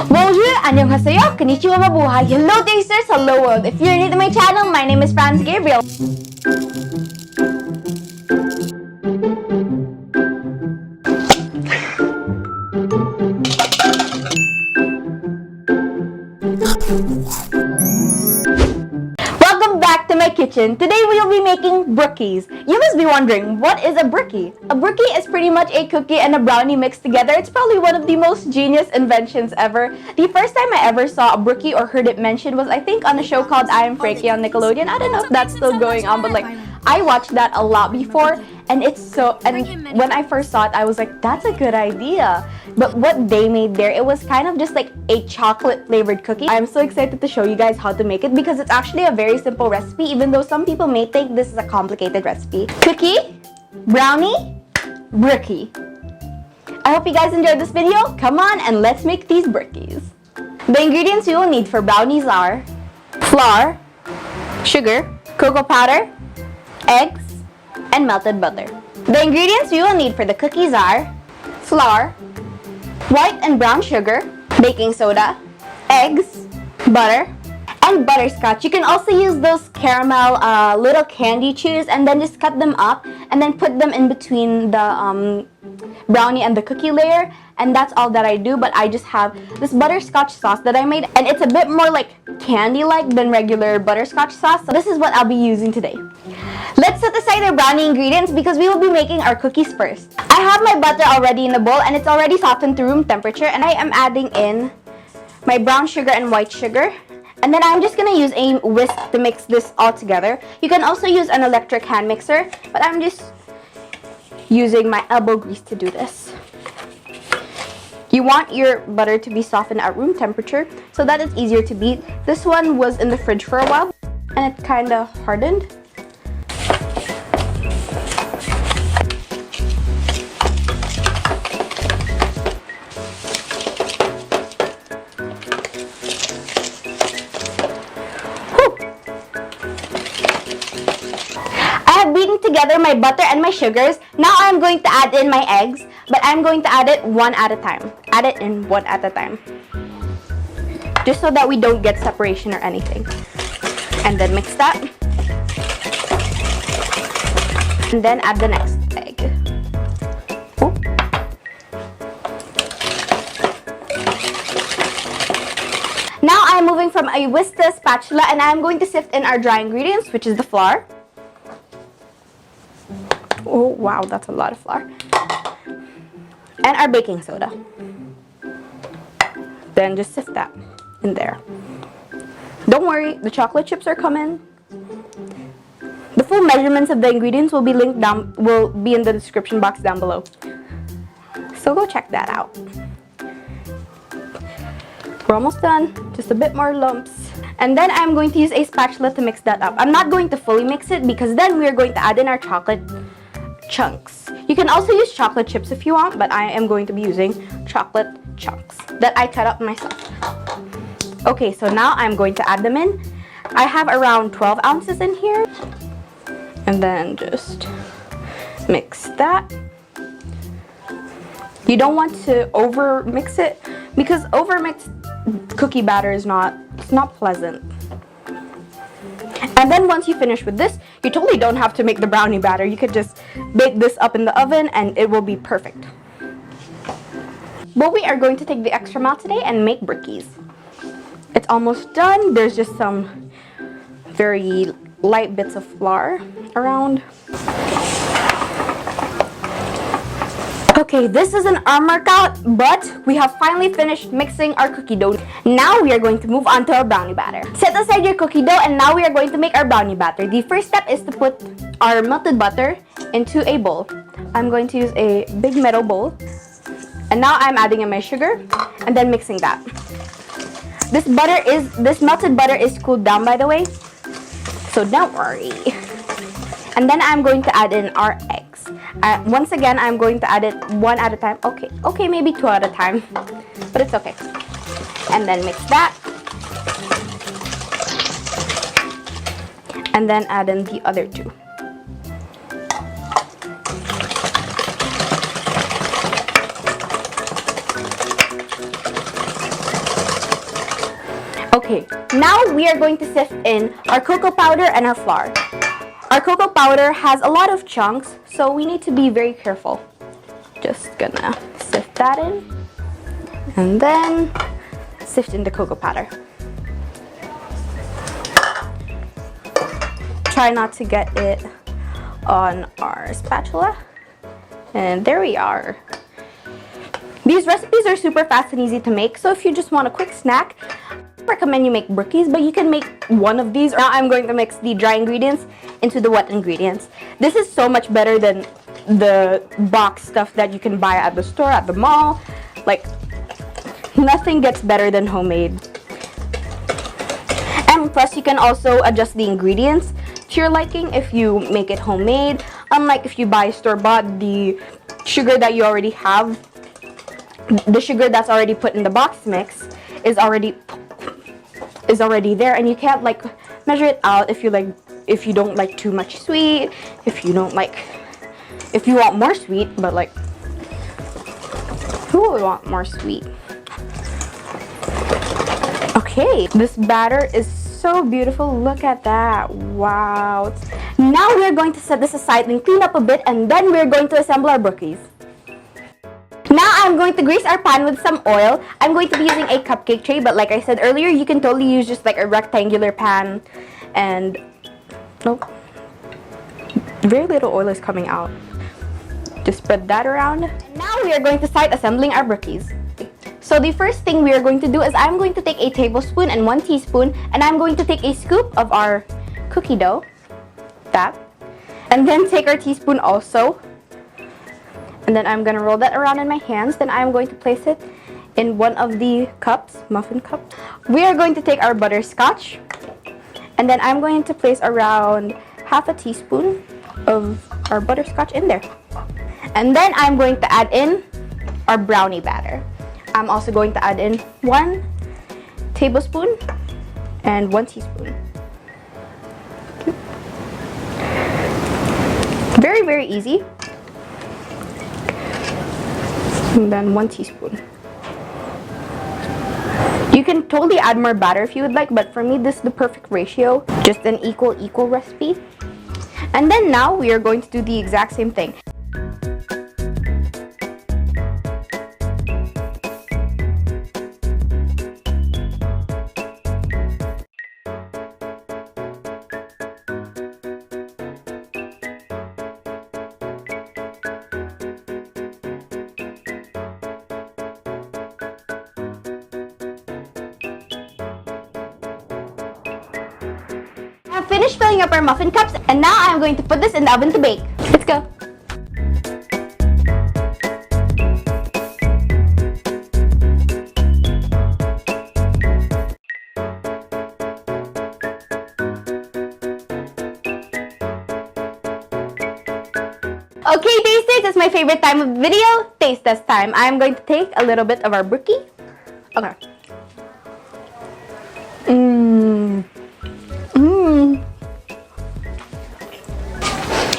Bonjour, annyeonghaseyo, konnichiwa, mabuhay. Hello tasters, hello world. If you're new to my channel, my name is Franz Gabriel. Welcome back to my kitchen. Today we will be making brookies. You must be wondering, what is a brookie? A brookie is pretty much a cookie and a brownie mixed together. It's probably one of the most genius inventions ever. The first time I ever saw a brookie or heard it mentioned was I think on a show called I Am Frankie on Nickelodeon. I don't know if that's still going on, but like I watched that a lot before, and when I first saw it, I was like, that's a good idea. But what they made there, it was kind of just like a chocolate flavored cookie. I'm so excited to show you guys how to make it because it's actually a very simple recipe, even though some people may think this is a complicated recipe. Cookie, brownie, brookie. I hope you guys enjoyed this video. Come on and let's make these brookies. The ingredients you will need for brownies are flour, sugar, cocoa powder, eggs, and melted butter. The ingredients you will need for the cookies are flour, white and brown sugar, baking soda, eggs, butter, and butterscotch. You can also use those caramel little candy chews and then just cut them up and then put them in between the brownie and the cookie layer, and that's all that I do. But I just have this butterscotch sauce that I made, and it's a bit more like candy-like than regular butterscotch sauce, so this is what I'll be using today. Let's set aside our brownie ingredients because we will be making our cookies first. I have my butter already in the bowl and it's already softened to room temperature, and I am adding in my brown sugar and white sugar. And then I'm just gonna use a whisk to mix this all together. You can also use an electric hand mixer, but I'm just using my elbow grease to do this. You want your butter to be softened at room temperature so that it's easier to beat. This one was in the fridge for a while and it kind of hardened. Beating together my butter and my sugars. Now I'm going to add in my eggs, but I'm going to add it one at a time. Add it in one at a time, just so that we don't get separation or anything. And then mix that, and then add the next egg. Ooh. Now I'm moving from a whisk to a spatula, and I'm going to sift in our dry ingredients, which is the flour. Oh wow, that's a lot of flour. And our baking soda. Then just sift that in there. Don't worry, the chocolate chips are coming. The full measurements of the ingredients will be in the description box down below. So go check that out. We're almost done. Just a bit more lumps. And then I'm going to use a spatula to mix that up. I'm not going to fully mix it because then we are going to add in our chocolate chunks. You can also use chocolate chips if you want, but I am going to be using chocolate chunks that I cut up myself. Okay, so now I'm going to add them in. I have around 12 ounces in here. And then just mix that. You don't want to over mix it because over mixed cookie batter is not pleasant. And then once you finish with this, you totally don't have to make the brownie batter. You could just bake this up in the oven and it will be perfect. But we are going to take the extra mile today and make brookies. It's almost done. There's just some very light bits of flour around. Okay, this is an arm workout, but we have finally finished mixing our cookie dough. Now we are going to move on to our brownie batter. Set aside your cookie dough, and now we are going to make our brownie batter. The first step is to put our melted butter into a bowl. I'm going to use a big metal bowl. And now I'm adding in my sugar and then mixing that. This melted butter is cooled down, by the way, so don't worry. And then I'm going to add in our eggs. Once again, I'm going to add it one at a time. Okay, maybe two at a time, but it's okay. And then mix that. And then add in the other two. Okay, now we are going to sift in our cocoa powder and our flour. Our cocoa powder has a lot of chunks, so we need to be very careful. Just gonna sift that in, and then sift in the cocoa powder. Try not to get it on our spatula. And there we are. These recipes are super fast and easy to make, so if you just want a quick snack, I recommend you make brookies, but you can make one of these. Now I'm going to mix the dry ingredients into the wet ingredients. This is so much better than the box stuff that you can buy at the store, at the mall. Like, nothing gets better than homemade. And plus, you can also adjust the ingredients to your liking if you make it homemade. Unlike if you buy store-bought, the sugar that you already have, the sugar that's already put in the box mix is already there, and you can't like measure it out if you don't like too much sweet, if you want more sweet, but like, who would want more sweet? Okay, this batter is so beautiful. Look at that. Wow. Now we're going to set this aside and clean up a bit, and then we're going to assemble our brookies. Now I'm going to grease our pan with some oil. I'm going to be using a cupcake tray, but like I said earlier, you can totally use just like a rectangular pan. And nope, very little oil is coming out. Just spread that around. And now we are going to start assembling our brookies. So the first thing we are going to do is I'm going to take a tablespoon and 1 teaspoon, and I'm going to take a scoop of our cookie dough, and then take our teaspoon also, and then I'm going to roll that around in my hands. Then I'm going to place it in one of the cups, muffin cups. We are going to take our butterscotch, and then I'm going to place around half a teaspoon of our butterscotch in there. And then I'm going to add in our brownie batter. I'm also going to add in 1 tablespoon and 1 teaspoon. Very, very easy. And then 1 teaspoon. You can totally add more batter if you would like, but for me, this is the perfect ratio. Just an equal recipe. And then now we are going to do the exact same thing. I've finished filling up our muffin cups, and now I'm going to put this in the oven to bake. Let's go. Okay, taste test is my favorite time of the video. Taste test time. I'm going to take a little bit of our brookie. Okay.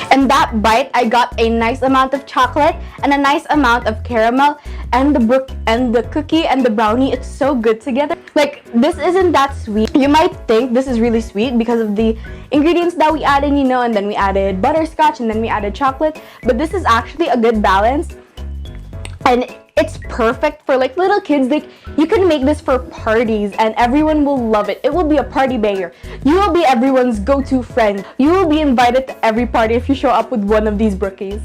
And that bite, I got a nice amount of chocolate and a nice amount of caramel, and the cookie and the brownie, it's so good together. Like, this isn't that sweet. You might think this is really sweet because of the ingredients that we added, you know, and then we added butterscotch and then we added chocolate, but this is actually a good balance. And it's perfect for like little kids. Like, you can make this for parties and everyone will love it. It will be a party banger. You will be everyone's go-to friend. You will be invited to every party if you show up with one of these brookies.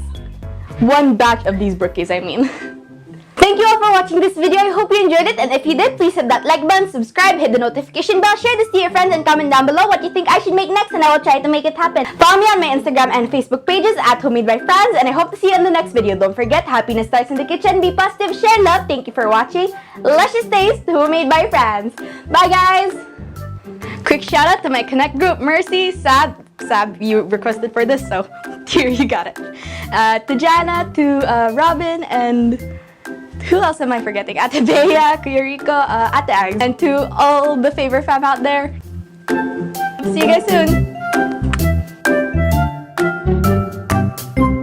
One batch of these brookies, I mean. Thank you all for watching this video. I hope you enjoyed it, and if you did, please hit that like button, subscribe, hit the notification bell, share this to your friends, and comment down below what you think I should make next, and I will try to make it happen. Follow me on my Instagram and Facebook pages at homemadebyfranz, and I hope to see you in the next video. Don't forget, happiness starts in the kitchen. Be positive, share love. Thank you for watching. Luscious taste, homemade by Franz. Bye, guys. Quick shout out to my Connect group, Mercy, Sab, you requested for this, so here you got it. To Jana, to Robin, and who else am I forgetting? Ate Bea, Kuya Rico, Ate Ags, and to all the Favor fam out there. See you guys soon.